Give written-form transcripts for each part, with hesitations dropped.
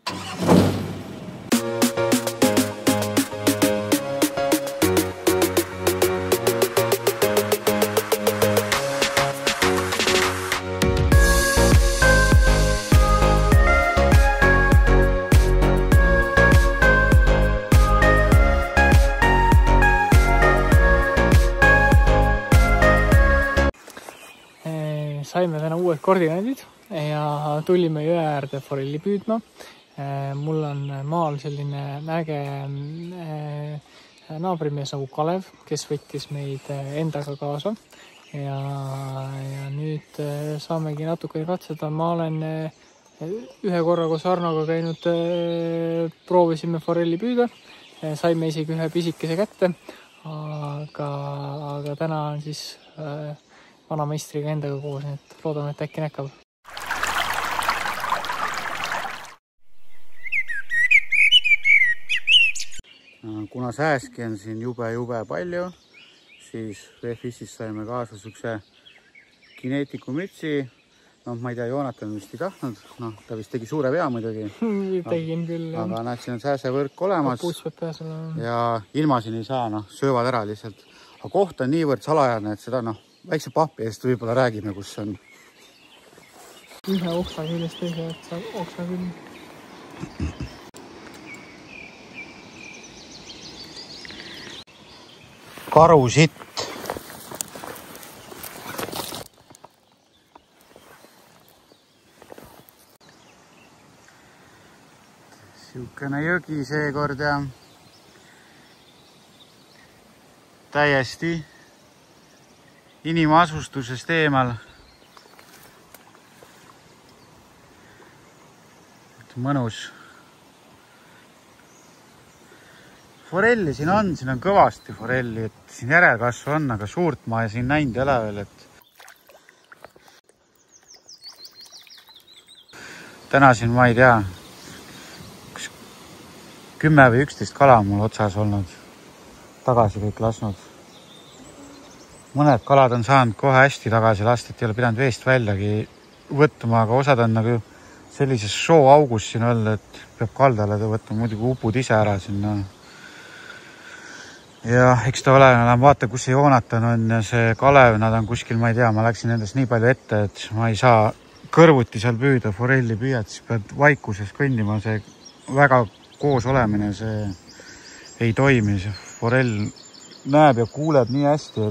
Saime täna uued koordinaadid ja tulime jõe äärde forelli püüdma. Mul on maal selline äge naabrimees nagu Kalev, kes võttis meid endaga kaasa. Ja nüüd saamegi natukene katseda. Ma olen ühe korra koos Arnoga käinud, proovisime forelli püüda. Saime isegi ühe pisikese kätte, aga täna on siis vanameistriga endaga koos, nii et loodame, et äkki näkkab. Kuna sääski on siin jube palju, siis VFIS-is saime kaasa sükse kineetiku mütsi. Ma ei tea, Joonatan vist ei tahtnud. Ta vist tegi suure vea muidugi. Tegin küll. Aga näed, siin on sääsevõrk olemas. Ja ilma siin ei saa, söövad ära lihtsalt. Aga koht on niivõrd salajane, et seda väikse papi eest võib-olla räägime, kus on. Ühe oksa küljest teise oksa küll. Karusitt. Siukene jõgi seekord ja täiesti inimasustusest eemal. Mõnus. Forelli siin on kõvasti forelli, et siin järelkasvu on, aga suurt ma siin näinud ei ole veel, et täna siin ma ei tea, 10 või 11 kala mul otsas olnud, tagasi kõik lasnud. Mõned kalad on saanud kohe hästi tagasi last, et ei ole pidanud veest väljagi võtma, aga osad on nagu sellises sooaugus siin olnud, et peab kaldale võtma, muidugi upud ise ära sinna. Ja eks ta ole, vaata, kus see Joonatan on ja see Kalev, nad on kuskil, ma ei tea, ma läksin endast nii palju ette, et ma ei saa kõrvuti seal püüda, forelli püüad, siis pead vaikuses kõndima, see väga koos olemine, see ei toimi, see forell näeb ja kuuleb nii hästi,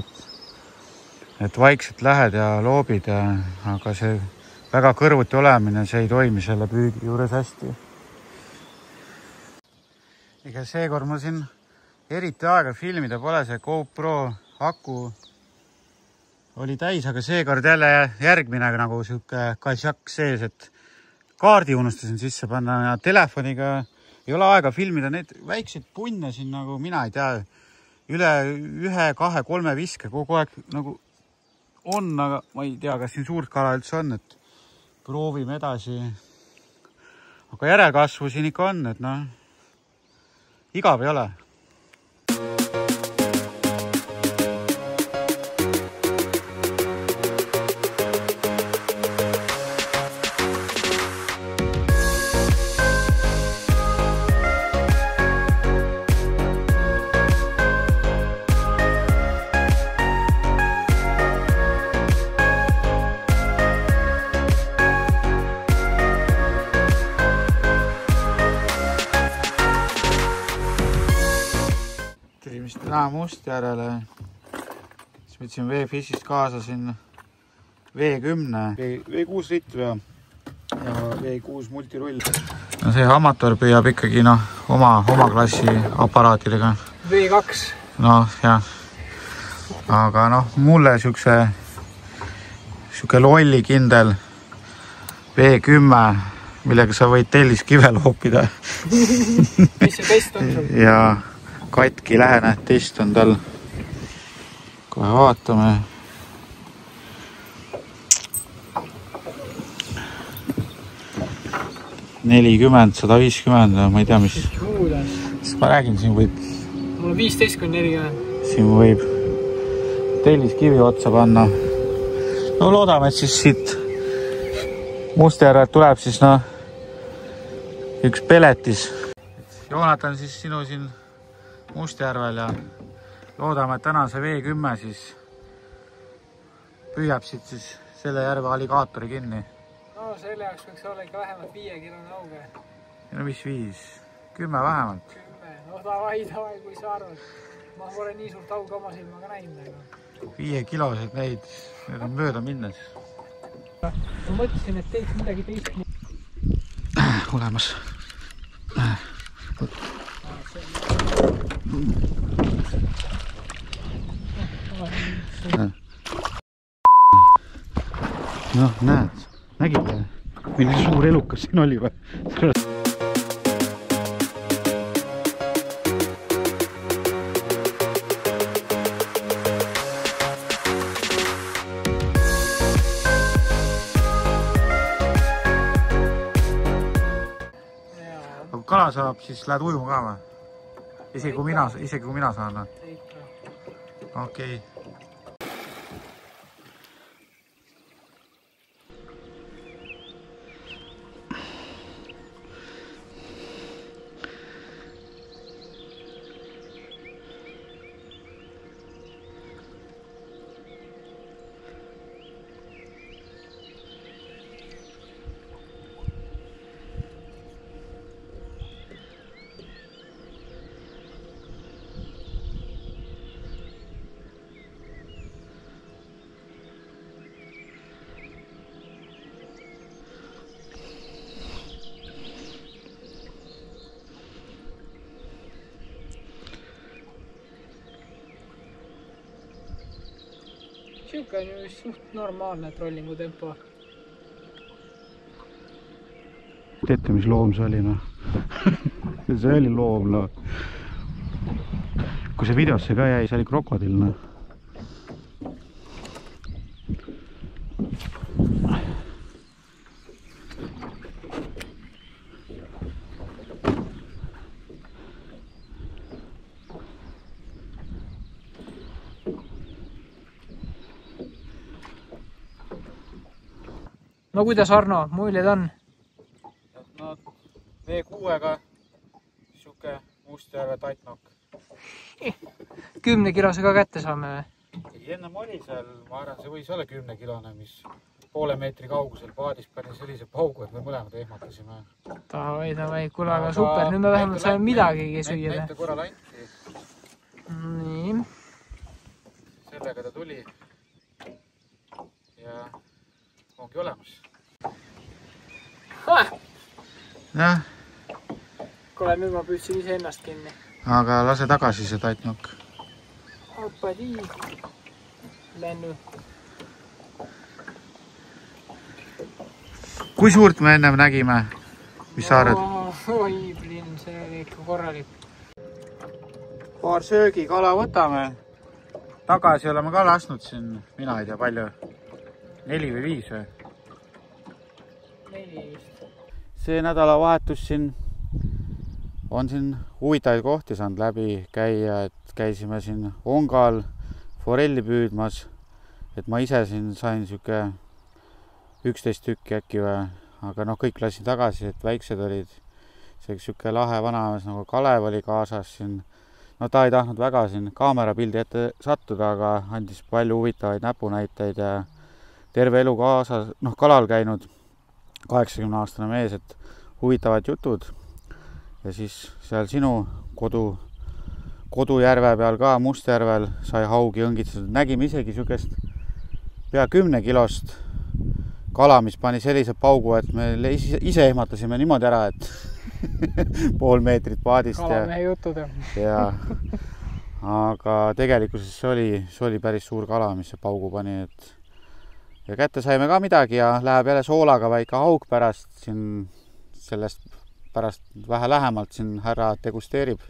et vaikselt lähed ja loobid, aga see väga kõrvuti olemine, see ei toimi selle püügi juures hästi. Ega seekord ma siin eriti aega filmida pole, see GoPro aku oli täis, aga seekord jälle järgmine nagu siuke kasjak sees, et kaardi unustasin sisse panna ja telefoniga ei ole aega filmida neid väikseid punne siin nagu mina ei tea, üle 1, 2, 3 viske kogu aeg nagu on, aga ma ei tea, kas siin suurt kala üldse on, et proovime edasi. Aga järelkasvu siin ikka on, et igav ei ole. Mustjärele, siis võtsin VFIS-ist kaasa siin V10, V6 ritru ja V6 multirull. No see amatöör püüab ikkagi oma klassi aparaatidega. V2. Jah. Aga mulle siuke lolli kindel V10, millega sa võid telliskive loopida. Mis see test on sul? Ja katki lähene test on tal. Kohe vaatame. $40, $150, ma ei tea, mis. Ma räägin, siin võib. Mul on 15–40. Siin võib telliskivi otsa panna. Loodame, et siis siit Mustjärvelt tuleb siis üks peletis. Joonatan siis sinu siin Mustjärvel ja loodame, et täna see V10 siis püüab siit siis selle järve alligaatori kinni. No selle jaoks võiks olla ikka vähemalt 5-kilone auge. No mis 5? 10 vähemalt. 10. No davai, kui sa arvad. Ma pole nii suurt auga oma silmaga näinud. 5-kiloseid neid, need on mööda minnes. Ma mõtlesin, et teeks midagi teist. Olemas. Noh, näed, nägid või? Milline suur elukas siin oli või? Kui kala saab, siis lähed ujuma ka või? Isegi kui mina saan. Okei. Siuke on ju suht normaalne trollingu tempo. Teete, mis loom see oli, noh? See oli loom, noh. Kui see videosse ka jäi, see oli krokodill, noh. No kuidas, Arno, muljed on? No, V6-ga siuke Mustjärve taitnokk. 10-kilose ka kätte saame või? Ei, ennem oli seal, ma arvan, see võis olla 10-kilone, mis poole meetri kaugusel paadis pani sellise paugu, et me mõlemad ehmatasime. Davai, kuule, aga super, nüüd me vähemalt saame midagigi süüa. Näite korral anti. Nii. Sellega ta tuli. Ja ongi olemas. Jah. Kuule, nüüd ma püüdsin ise ennast kinni. Aga lase tagasi see taitnokk. Oppadii. Lennu. Kui suurt me ennem nägime? Mis sa arvad? Oi, blin, see oli ikka korralik. Paar söögikala võtame. Tagasi oleme ka lasknud siin, mina ei tea palju. 4 või 5 või? 4 vist. See nädalavahetus siin on siin huvitavaid kohti saanud läbi käia, et käisime siin Ongal forelli püüdmas, et ma ise siin sain siuke 11 tükki äkki või, aga noh, kõik lasin tagasi, et väiksed olid. See siuke lahe vanamees nagu Kalev oli kaasas siin. No ta ei tahtnud väga siin kaamerapildi ette sattuda, aga andis palju huvitavaid näpunäiteid ja terve elu kaasas, noh, kalal käinud 80-aastane mees, et huvitavad jutud. Ja siis seal sinu kodujärve peal ka Mustjärvel sai haugi õngitsetud. Nägime isegi siukest pea 10-kilost kala, mis pani sellise paugu, et me ise ehmatasime niimoodi ära, et pool meetrit paadist. Kalamehe jutud. Ja, aga tegelikkuses see oli päris suur kala, mis see paugu pani, et ja kätte saime ka midagi ja läheb jälle soolaga väike haug pärast siin, sellest pärast vähe lähemalt siin härra degusteerib.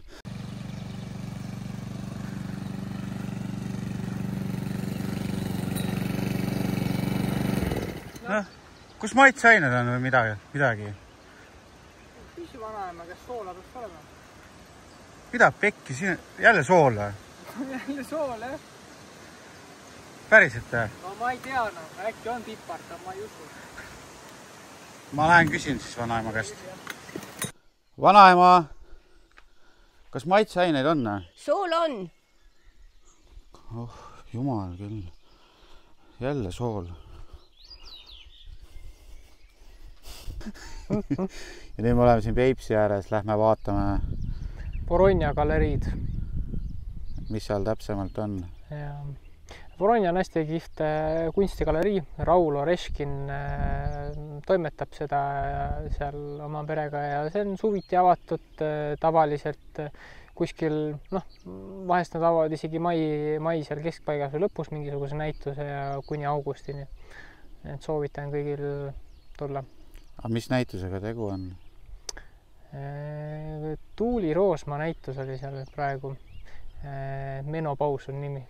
No, kus maitseained on või midagi? Püsi vanaema, kes soola peaks olema? Mida pekki siin? Jälle sool või? Jälle sool, jah? Päriselt? No ma ei tea, no. Äkki on pipart, aga ma ei usu. Ma lähen küsin siis vanaema käest. Vanaema, kas maitseaineid on? Sool on. Oh, jumal küll. Jälle sool. Ja nüüd me oleme siin Peipsi ääres, lähme vaatame. Voronja galeriid. Mis seal täpsemalt on? Voronja on hästi kihvt kunstigalerii. Raul Oreškin toimetab seda seal oma perega ja see on suviti avatud tavaliselt kuskil, vahest nad avavad isegi mai seal keskpaigas või lõpus mingisuguse näituse ja kuni augustini. Et soovitan kõigil tulla. Aga mis näitusega tegu on? Tuuli Roosma näitus oli seal praegu. Menopaus on nimi.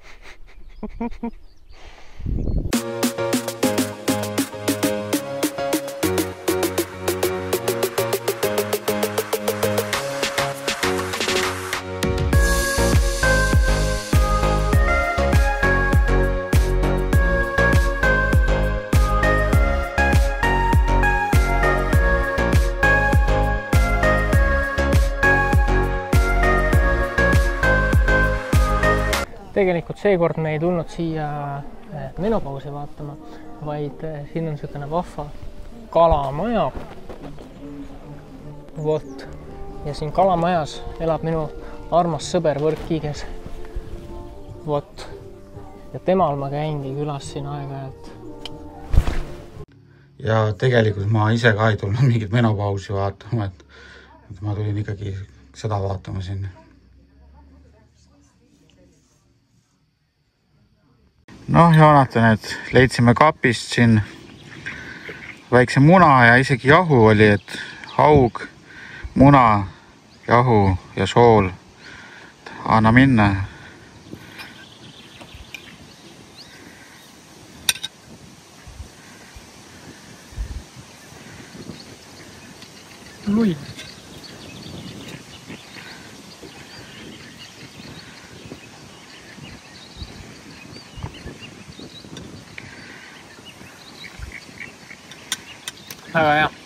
Tegelikult seekord me ei tulnud siia menopausi vaatama, vaid siin on niisugune vahva kalamaja. Vot. Ja siin kalamajas elab minu armas sõber Võrk-Kiiges. Vot. Ja temal ma käingi külas siin aeg-ajalt. Ja tegelikult ma ise ka ei tulnud mingit menopausi vaatama, et ma tulin ikkagi seda vaatama siin. Joonatan, et leidsime kapist siin väikse muna ja isegi jahu oli, et haug, muna, jahu ja sool. Anna minna. Lui. Väga hea.